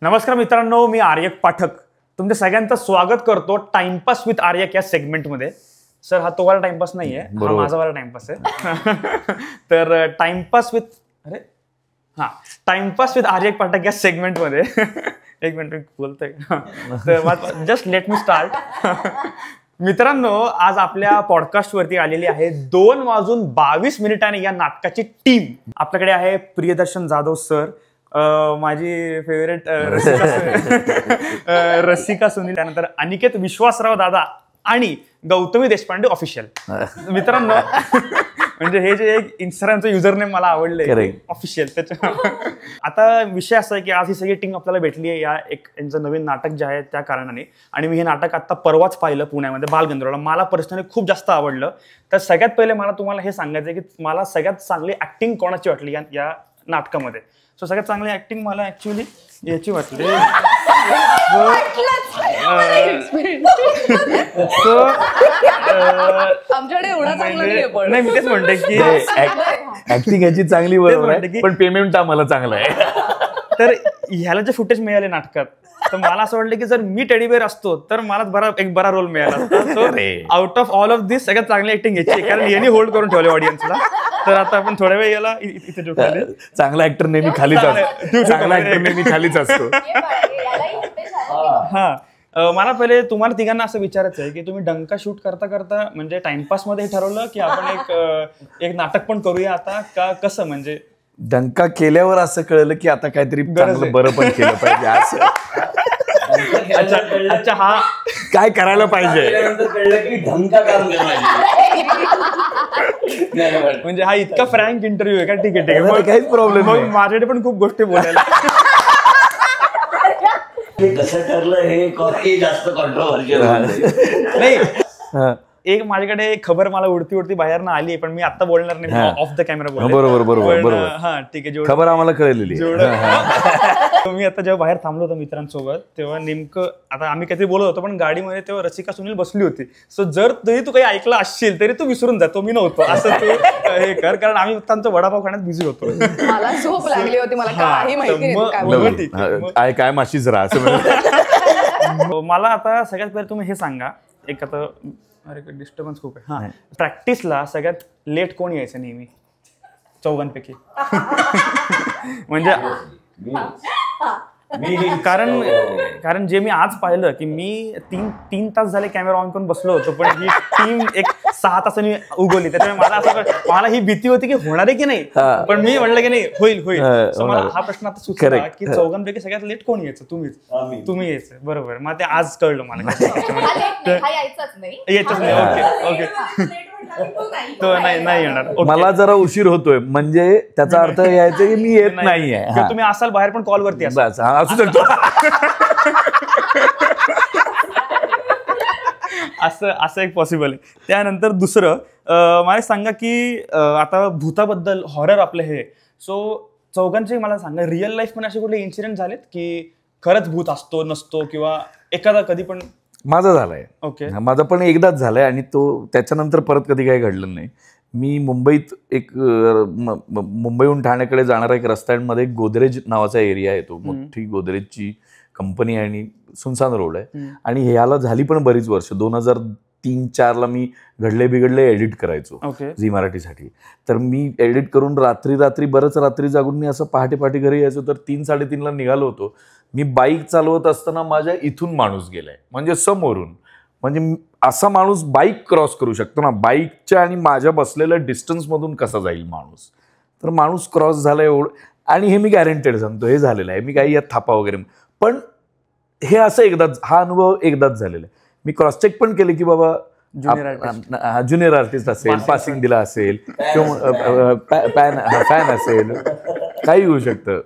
नमस्कार मित्रांनो, मी आर्यक पाठक तुमच्या सगळ्यांचं स्वागत करतो टाइमपास विथ आर्यक या सेगमेंटमध्ये. सर, हा तो वाला टाइमपास नाहीये, हा माझा वाला टाइमपास आहे. तर टाइमपास विथ आर्यक पाठक या सेगमेंटमध्ये एक मिनिट बोलतोय. तर जस्ट लेट मी स्टार्ट. मित्रांनो, आज आपल्या पॉडकास्ट वरती आलेली आहे 2:22 या नाटकाची टीम. आपल्याकडे आहे प्रियदर्शन जाधव सर, माझी फेवरेट रसिका सुनील, त्यानंतर अनिकेत विश्वासराव दादा आणि गौतमी देशपांडे ऑफिशियल. मित्रांनो, म्हणजे हे जे एक इंस्टाग्रामचं युजर नेम मला आवडले ऑफिशियल. त्याच्या आता विषय असा आहे की आज ही सगळी टीम आपल्याला भेटली आहे या एक यांचं नवीन नाटक जे आहे त्या कारणाने. आणि मी हे नाटक आता परवाच पाहिलं पुण्यामध्ये बालगंधर्वला. मला पर्सनली खूप जास्त आवडलं. तर सगळ्यात पहिले मला तुम्हाला हे सांगायचं आहे की मला सगळ्यात चांगली ऍक्टिंग कोणाची वाटली या नाटकामध्ये. सो सगळ्यात चांगली ऍक्टिंग मला ऍक्च्युअली याची वाटली. नाही, मी तेच म्हणते की ऍक्टिंग याची चांगली बरोबर, पण पेमेंट आम्हाला चांगलं आहे. तर ह्याला जे फुटेज मिळाले नाटकात, तर मला असं वाटलं की जर मी टेडी बेअर असतो तर मला एक बरा रोल मिळाला असता. So out of all of this सगळ्यात चांगली ऍक्टिंग याची, कारण यांनी होल्ड करून ठेवले ऑडियन्सला. तर आता आपण थोड्या वेळ याला इथे जो चांगला ऍक्टर नेहमी खालीच असतो. चांगला ऍक्टर नेहमी खालीच असतो. हा, मला पहिले तुम्हाला तिघांना असं विचारायचं आहे की तुम्ही डंका शूट करता करता म्हणजे टाइमपास मध्ये ठरवलं की आपण एक नाटक पण करूया आता, का कसं? म्हणजे डंका केल्यावर असं कळलं की आता काहीतरी चांगलं बरं पण केलं पाहिजे असं. अच्छा, हा काय करायला पाहिजे म्हणजे हा इतका फ्रँक इंटरव्ह्यू आहे का? ठीक आहे, काहीच प्रॉब्लेम नाही. माझ्याकडे पण खूप गोष्टी बोलायला. कसं ठरलं हे जास्त कॉन्ट्रोव्हर्शियल नाही. एक माझ्याकडे खबर मला उडती बाहेर आली, पण मी आता बोलणार नाही, ऑफ द कॅमेरा बोलणार. बरोबर. हा ठीक आहे, खबर आम्हाला कळलेली. मी आता जेव्हा बाहेर थांबलो होतो मित्रांसोबत, तेव्हा नेमकं आता आम्ही काहीतरी बोलत होतो, पण गाडीमध्ये तेव्हा रसिका सुनील बसली होती. सो जर तू काही ऐकलं असशील तरी तू विसरून जातो मी नव्हतो असं तू हे कर, कारण आम्ही आमचा वडापाव खाण्यात बिझी होतो. मला झोप लागली होती, मला काही माहिती नाही. काय माशीच राहा असं. मला आता सगळ्यात पहिले तुम्ही हे सांगा, एक आता अरे डिस्टर्बन्स खूप आहे. हा, प्रॅक्टिसला सगळ्यात लेट कोण यायचं नेहमी चौघांपैकी? म्हणजे कारण जे मी आज पाहिलं की मी तीन तास झाले कॅमेरा ऑन करून बसलो होतो, पण ही टीम एक 6 तासांनी उगवली. त्याच्यामुळे मला ही भीती होती की होणार आहे की नाही, पण मी म्हणलं की नाही होईल. मला हा प्रश्न आता सुचला की चौघांपैकी सगळ्यात लेट कोण यायचं? तुम्ही यायचं. बरोबर, मग ते आज कळलं मला. यायचंच नाही. ओके. तो नाही येणार. मला जरा उशीर होतोय म्हणजे त्याचा अर्थ यायचा की मी येत नाहीये. तुम्ही असाल बाहेर पण कॉलवरती असू शकतो. असं एक पॉसिबल आहे. त्यानंतर दुसरं मला सांगा की आता भूताबद्दल हॉरर आपलं हे, सो चौघांचे मला सांगा रिअल लाईफ मध्ये असे कुठले इन्सिडेंट झालेत की खरंच भूत असतो नसतो, किंवा एखादा कधी पण? माझा झालाय. ओके. माझा पण एकदाच झालाय आणि तो त्याच्यानंतर परत कधी काही घडलं नाही. मी मुंबईत मुंबईहून ठाण्याकडे जाणारा एक रस्त्यांमध्ये गोदरेज नावाचा एरिया आहे. तो मोठी गोदरेजची कंपनी आहे आणि सुनसान रोड आहे. आणि ह्याला झाली पण बरीच वर्ष. 2003-04 मी घडले बिघडले एडिट करायचो झी मराठीसाठी. तर मी एडिट करून बरंच रात्री जागून मी असं पहाटे घरी यायचो. तर 3-3:30ला निघालो होतो. मी बाईक चालवत असताना माझ्या इथून माणूस गेलाय, म्हणजे समोरून. म्हणजे असा माणूस बाईक क्रॉस करू शकतो ना, बाईकच्या आणि माझ्या बसलेल्या डिस्टन्स मधून कसा जाईल माणूस? तर माणूस क्रॉस झाला एवढं. आणि हे मी गॅरंटेड सांगतो, हे झालेलं आहे. मी काही यात थापा वगैरे, पण हे असं हा अनुभव एकदाच झालेला आहे. मी क्रॉस चेक पण केले की बाबा ज्युनियर आर्टिस्ट असेल, पासिंग दिला असेल, किंवा फॅन असेल, काही होऊ शकतं,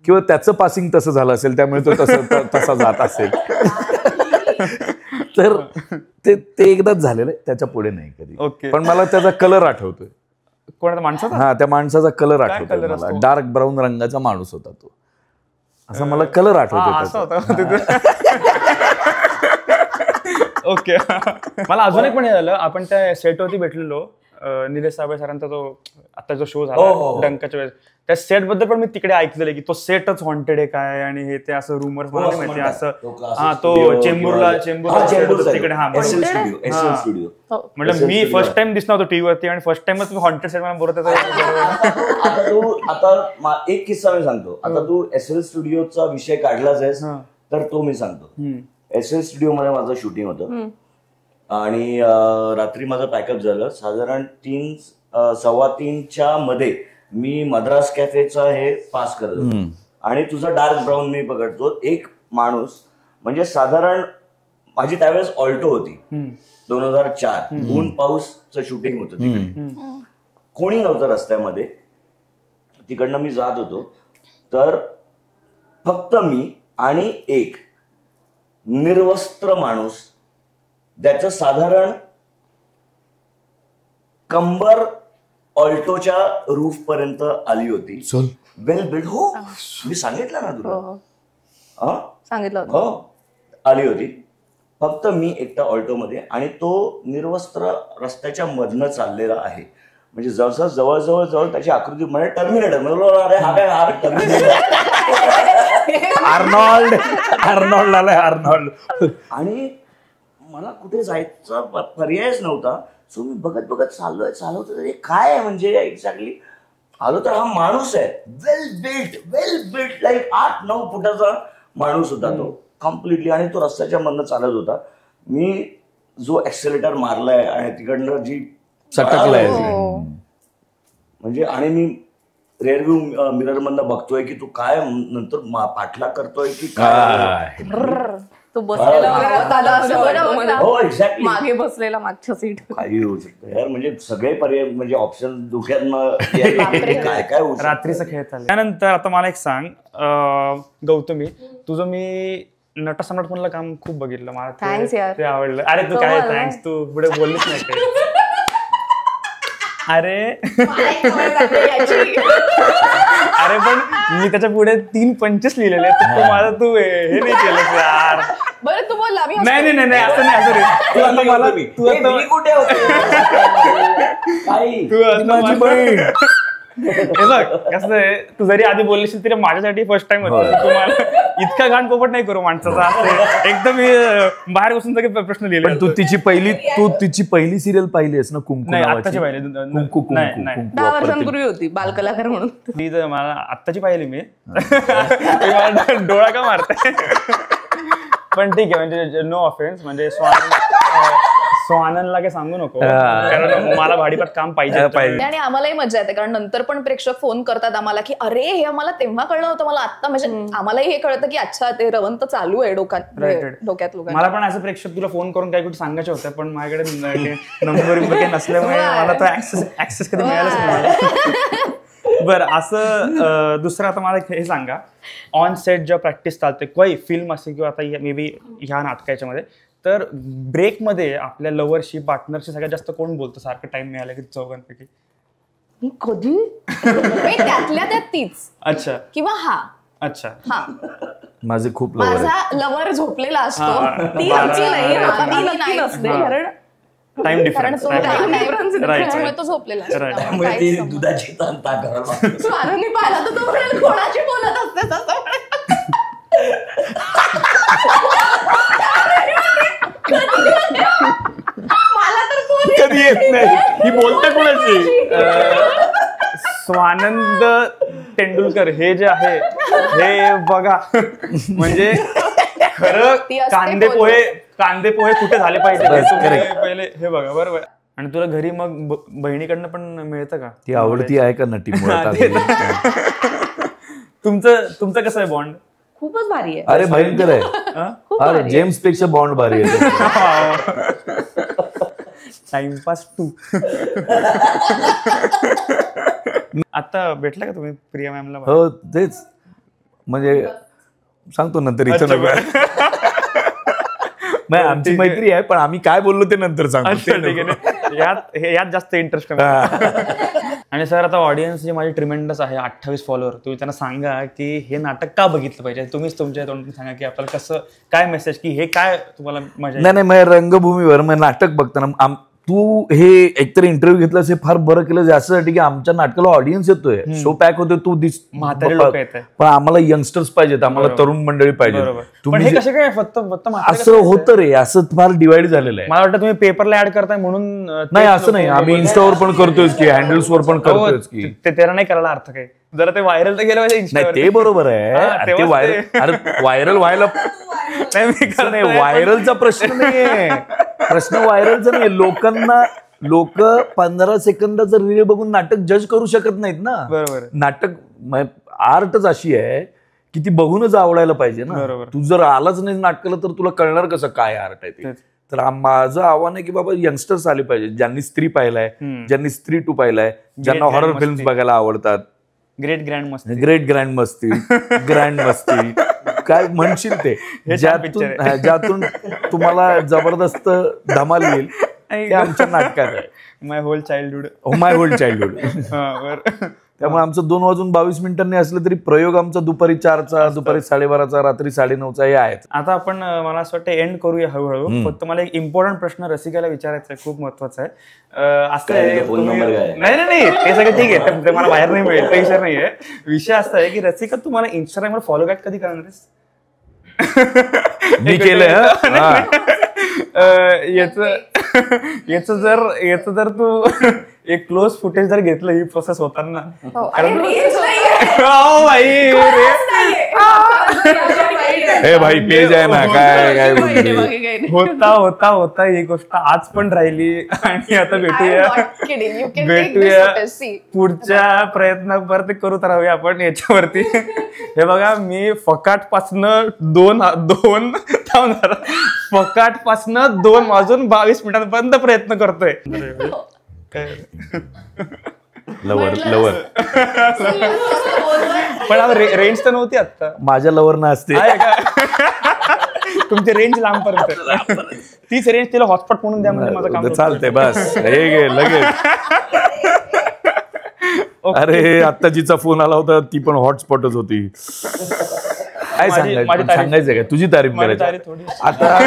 किंवा त्याचं पासिंग तसं झालं असेल त्यामुळे तो तसा जात असेल. तर ते एकदाच झालेलं आहे, त्याच्या पुढे नाही कधी. पण मला त्याचा कलर आठवतोय. कोणाचा माणसाचा? हा, त्या माणसाचा कलर आठवतोय मला. डार्क ब्राऊन रंगाचा माणूस होता तो. असं मला कलर आठवतोय. ओके. मला अजून एक पण हे झालं, आपण त्या सेटवरती भेटलेलो निलेश साबळे सरांचा तो आता जो शो झाला डंकाच्या वेळेस, त्या सेट बद्दल पण मी तिकडे ऐकलेलं की तो सेटच हॉन्टेड आहे काय, आणि हे ते असं रुमर माहिती असं. हा तो चेंबूरला तिकडे. हा म्हटलं मी फर्स्ट टाइम दिसणार होतो टीव्ही वरती, आणि फर्स्ट टाइमच तुम्ही हॉन्टेड सेट मला बोलत. आता एक किस्सा मी सांगतो. आता तू SL स्टुडिओचा विषय काढलाच आहेस तर तो मी सांगतो. SL स्टुडिओ मध्ये माझं शूटिंग होतं आणि रात्री माझं पॅकअप झालं. साधारण 3:15 मध्ये मी मद्रास कॅफेचा हे पास करत होतो आणि तुझा डार्क ब्राऊन मी पकडतो. एक माणूस म्हणजे साधारण माझी त्यावेळेस ऑल्टो होती 2004, ऊन पाऊसचं शूटिंग होतं तिकडे, कोणी नव्हतं रस्त्यामध्ये. तिकडनं मी जात होतो तर फक्त मी आणि एक निर्वस्त्र माणूस, त्याचं साधारण कंबर ऑल्टोच्या रूफ पर्यंत आली होती. वेल बिल्ड. हो मी सांगितलं ना तुला. सांगितलं हो आली होती. फक्त मी एकटा ऑल्टोमध्ये आणि तो निर्वस्त्र रस्त्याच्या मधनं चाललेला आहे. म्हणजे जवळ त्याची आकृती म्हणजे टर्मिनेटर. अरे हा काय आर्नॉल्ड आलाय आर्नॉल्ड. आणि मला कुठे जायचा पर्यायच नव्हता. सो मी बघत चालवतो काय म्हणजे एक्झॅक्टली आलो तर हा माणूस आहे. वेल बिल्ट लाईक 8-9 फुटाचा माणूस होता तो कम्प्लिटली. आणि तो रस्त्याच्या मधनं चालत होता. मी जो ऍक्सेलेटर मारलाय आणि तिकडनं जी चटकलाय म्हणजे, आणि मी रेअर व्ह्यू मिरर मधनं बघतोय की तू काय नंतर पाठलाग करतोय की काय. तो बसलेला हो एक्झॅक्टली मागे बसलेला मागच्या सीट. काही होऊ शकतं यार. म्हणजे सगळे पर्याय म्हणजे ऑप्शन डोक्यात काय काय होऊ. रात्रीचं खेळत आलं. त्यानंतर आता मला एक सांग गौतमी, तुझं मी नटसम्राट म्हणलं काम खूप बघितलं. मला ते आवडलं. अरे तू काय थँक्स, तू पुढे बोललीच नाही काही. अरे पण मी त्याच्या पुढे 3:25 लिहिलेले. तू हे नाही केलं यार. बरं तू बोल. नाही असं नाही. तू आता मला कुठे माझी बहीण. हे बघ कसं आहे, तू जरी आधी बोललीशील तरी माझ्यासाठी फर्स्ट टाइम होतं. तुम्हाला इतका घाण पोपट नाही करू माणसाचा. एकदम बाहेर बसून सगळे प्रश्न लिहिले. पण तू तिची पहिली सिरियल पाहिली आहेस ना, कुंकू? नाही आत्ताची पाहिली. 10 वर्षांपूर्वी होती बालकलाकार म्हणून. ती तर मला आत्ताची पाहिली मी. डोळा का मारते. पण ठीक आहे म्हणजे नो ऑफेन्स. म्हणजे स्वानंदला काही सांगू नको, कारण मला भाडीपाट काम पाहिजे. आणि आम्हालाही मजा येते कारण नंतर पण प्रेक्षक फोन करतात आम्हाला की अरे हे आम्हाला तेव्हा कळलं होतं, मला आता म्हणजे आम्हालाही हे कळतं की अच्छा ते रवंत चालू आहे डोक्यात लोकांना. मला पण असं प्रेक्षक तुला फोन करून काही कुठे सांगायचे होते पण माझ्याकडे नंबर काही नसल्यामुळे मला तो ऍक्सेस कधी मिळालंच नाही. बरं असं दुसरं आता मला हे सांगा, ऑन सेट जेव्हा प्रॅक्टिस चालते काही फिल्म असेल किंवा आता मे बी ह्या नाटकाच्या मध्ये, तर ब्रेकमध्ये आपल्या लव्हरशी पार्टनरशी सगळ्यात जास्त कोण बोलतं सारखं टाइम मिळाला की चौघांपैकी? कधी त्यातल्या त्यात तीच. अच्छा. किंवा हा. अच्छा. हा माझे खूप लवर माझा लवर झोपलेला असतो, ती आमची नाही नसते कारण टाइम डिफरन्स त्यामुळे तो झोपलेला असतो. दुधाची स्वानंदने पाहिला तर तो म्हणाल कोणाशी बोलत असते तसं. मला तर कधी येत नाही ही बोलते कोणाची. स्वानंद तेंडुलकर हे जे आहे हे बघा म्हणजे खरं कांदे पोहे कुठे झाले पाहिजे पहिले हे बघा. बरोबर. आणि तुला घरी मग बहिणीकडनं पण मिळतं का? ती आवडती आहे का नटी? तुमचं कसं आहे बॉन्ड? खूपच भारी आहे. अरे भयंकर आहे. अरे जेम्स पेक्षा बॉन्ड भारी आहे. टाइमपास 2. आता भेटला का तुम्ही प्रिया मॅमला? हो तेच म्हणजे सांगतो नंतर. इथं नाही आमची मैत्री आहे पण आम्ही काय बोललो ते नंतर सांगतो. यात जास्त इंटरेस्ट. आणि सर आता ऑडियन्स जे माझी ट्रिमेंडस आहे 28 फॉलोअर, तुम्ही त्यांना सांगा की हे नाटक का बघितलं पाहिजे. तुम्हीच तुमच्या तोंडून सांगा की आपल्याला कसं काय मेसेज की हे काय तुम्हाला मजा. नाही रंगभूमीवर मग नाटक बघताना तू हे एकतर इंटरव्ह्यू घेतलास हे फार बरं केलं याच्यासाठी की आमच्या नाटकाला ऑडियन्स येतोय, शो पॅक होतोय, तू म्हातारे लोक येतात. पण आम्हाला यंगस्टर्स पाहिजेत, आम्हाला तरुण मंडळी पाहिजे. पण तुम्ही हे कसं काय फक्त असं होतं रे, असं फार डिवाइड झालेलं आहे. मला वाटतं तुम्ही पेपरला ऍड करताय म्हणून नाही असं नाही, आम्ही इन्स्टावर पण करतोय की हँडल्सवर पण करतोय की त्याला नाही करायला अर्थ काय, जरा ते व्हायरल तर गेलं पाहिजे नाही Instaवर. ते बरोबर आहे. ते व्हायरल व्हायला नाही, मी करत नाही, व्हायरलचा प्रश्न नाहीये, प्रश्न व्हायरलचा नाही. लोक 15 सेकंदाचं रील बघून नाटक जज करू शकत नाहीत ना. बरोबर. नाटक आर्टच अशी आहे की ती बघूनच आवडायला पाहिजे ना. तू जर आलाच नाही नाटकाला तर तुला कळणार कसं काय आर्ट आहे ते. तर माझं आव्हान आहे की बाबा यंगस्टर्स आले पाहिजे, ज्यांनी स्त्री पाहिलाय, ज्यांनी स्त्री 2 पाहिलाय, ज्यांना हॉरर फिल्म्स बघायला आवडतात. ग्रेट ग्रँड मस्ती ग्रँड मस्ती काय म्हणशील ते, ज्यातून तुम्हाला जबरदस्त धमाल येईल ते आमच्या नाटकात आहे. माय होल चाइल्डहुड. त्यामुळे आमचं 2:22 असलं तरी प्रयोग आमचा दुपारी 4चा, दुपारी 12:30चा, रात्री 9:30चा हे आहेत. आता आपण मला असं वाटतं एंड करूया हळूहळू. फक्त मला एक इम्पॉर्टंट प्रश्न रसिकाला विचारायचा आहे, खूप महत्वाचा आहे. असं आहे नाही ते सगळं ठीक आहे, ते मला बाहेर नाही मिळेल, काही विषय नाहीये. विषय असा आहे की रसिका तू मला इंस्टाग्रामवर फॉलो बॅक कधी करणार आहेस? मी केलंय. याच जर तू एक क्लोज फुटेज जर घेतलं ही प्रोसेस होताना, हे भाई पेज आहे ना काय होता ही गोष्ट आज पण राहिली. आणि आता भेटूया पुढच्या प्रयत्न परत करू तर राहूया आपण याच्यावरती. हे बघा मी फकाटपासनं 2:22 पर्यंत प्रयत्न करतोय. लवर पण रेंज तर नव्हती आता. माझ्या लवर ना असते तुमची रेंज लांब पर्यंत, तीच रेंज तिला हॉटस्पॉट म्हणून द्या म्हणजे माझं काम चालतंय. बस हे घे लगेच. अरे आता जिचा फोन आला होता ती पण हॉटस्पॉटच होती. काय सांगायचं काय, तुझी तारीफ करायची आता.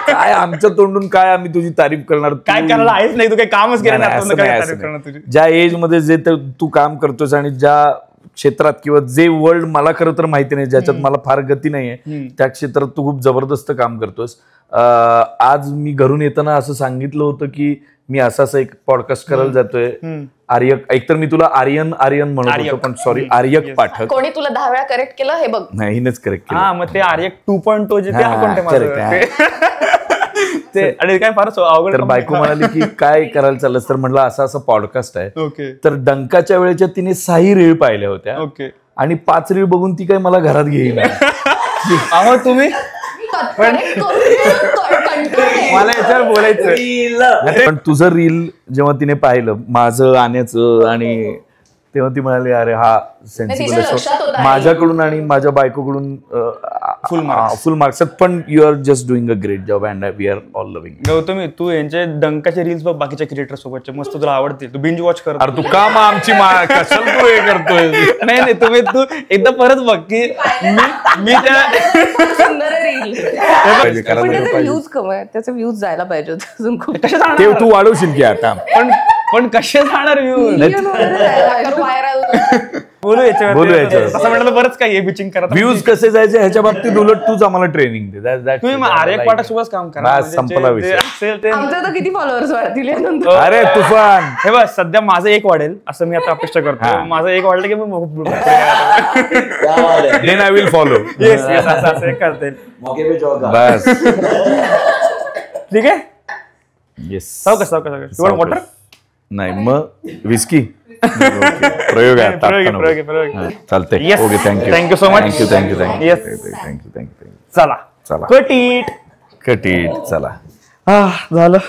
काय आमच्या तोंडून काय आम्ही तुझी तारीफ करणार, काय करायला आहेच नाही, तू काही कामच केलं नाही. ज्या एज मध्ये जे तू काम करतोस आणि ज्या क्षेत्रात किंवा जे वर्ल्ड मला खरं तर माहिती नाही, ज्याच्यात मला फार गती नाहीये, त्या क्षेत्रात तू खूप जबरदस्त काम करतोस. आज मी घरून येताना असं सांगितलं होतं की मी असं एक पॉडकास्ट करायला जातोय. आर्यक, एकतर मी तुला आर्यन म्हणत होतो पण सॉरी आर्यक पाठक. कोणी तुला 10 वेळा करेक्ट केलं हे बघ. नाही हिनेच करेक्ट केलं. मग ते आर्यक 2.0 जे ते आणि काय फार अवघड. तर बायको म्हणाली की काय करायला चाललंस, तर म्हटलं असं पॉडकास्ट आहे. तर डंकाच्या वेळेच्या तिने 6 रील पाहिल्या होत्या आणि 5 रील बघून ती काही मला घरात घेईना. अहो तुम्ही मला याच्यावर बोलायचं. पण तुझं रील जेव्हा तिने पाहिलं माझं आण्याचं आणि तेव्हा ती म्हणाली अरे हा सेन्सिबल माझ्याकडून आणि माझ्या बायकोकडून फुल मार्क्स. पण you are just doing a great job and we are all loving. Gautami तू यांचे डंकाचे रील्स बघ बाकीच्या क्रिएटर सोबतचे, मस्त तुला आवडतील, तू बिंज वॉच कर. अरे तू का मग आमची कशाला तू हे करतोय? नाही तू एकदा परत बघ की मी त्या त्याचे व्ह्यूज जायला पाहिजे अजून खूप. ते तू वाढवशील की आता. पण कसे जाणार व्ह्यूज? बोलू याच्यावर. असं म्हटलं बरंच काही बिचिंग करत. व्ह्यूज कसे जायचे ह्याच्या बाबतीत उलट तूच आम्हाला ट्रेनिंग दे. तुम्ही आर्यक पाठक काम करा. संपला विषय. किती फॉलोअर्स वाढतील. अरे तुफान. हे बघ सध्या माझं 1 वाढेल असं मी आता अपेक्षा करतो. माझं 1 वाढलं की then I will follow. Yes असं करते. बस ठीक आहे. येस. सावकाश वॉटर नाही मग विस्की. प्रयोग आहे. चालतंय. Okay thank you so much. Thank you. चला कटीट चला झालं